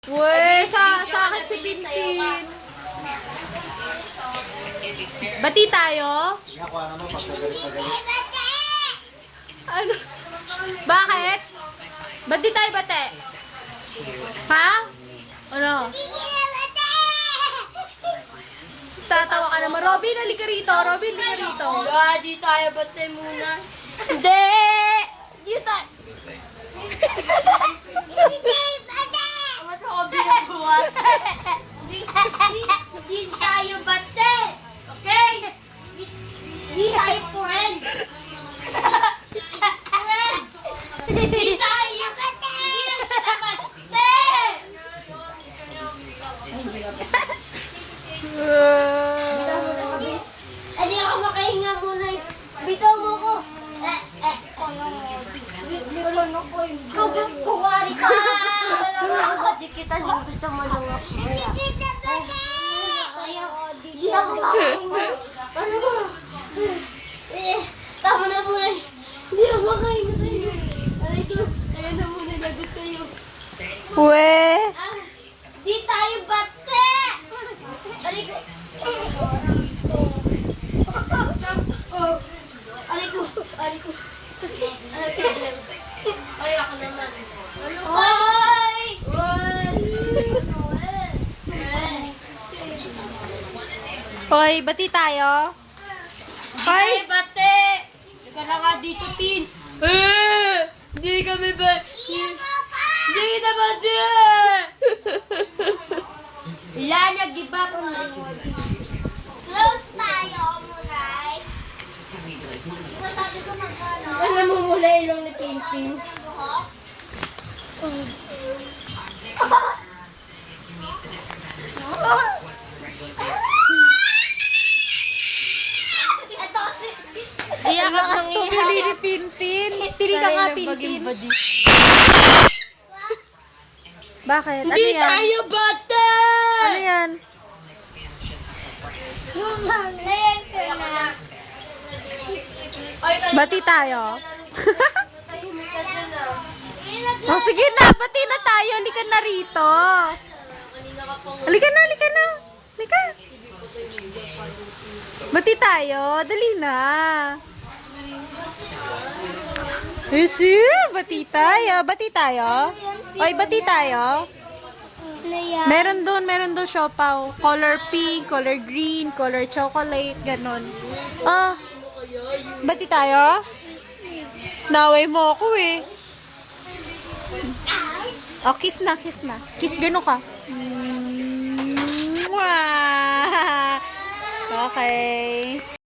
Uy, sa akin si Pinpin. Bati tayo? Nakuha naman pag pagalit. Ano? Bakit? Bati tayo, bate? Ha? Ano? Tatawa ka naman. Robin, halika rito. Robin, halika rito. Di tayo bate muna. Hindi! Di tayo. Ba't ako binabuhat? Di tayo bate. Okay? Di tayo friends. Friends. Di tayo bate. Hindi ako makahinga muna. Bitaw mo ko. Wala na po yung kuwari ka. Di kita nandito mo lang ako. Di ako makahinga. Ano ba? Tama na muna. Hindi ako makahinga sa inyo. Ayan na muna. Lagot kayo. Uwe. Di tayo bate! Aray ko. Aray ko. Aray ko. Ay, ako naman. Hoy! Hoy, bati tayo? Hoy, bate! Ika na nga dito, Pin. Di kami ba? Di na bate! Lana, di ba? Close tayo, Muray. Ano mo mula ilong ni Pinpin? Ito kasi... Iyak ka tumuli ni Pinpin. Pili ka nga, Pinpin. Bakit? Ano Hindi yan? tayo bate! Ano yan? Ngayon ko na. Bati tayo? Tahimik ka dyan ah. Oh, sige na, bati na tayo. Halika na rito. Halika na, halika na. Halika. Bati tayo. Dali na. Isi, bati tayo. Bati tayo. Oy, bati tayo. Meron doon siopaw. Color pink, color green, color chocolate, ganon. Oh, bati tayo? Naway mo ako eh. Oh, kiss na, kiss na. Kiss gano ka. Mwah! Okay.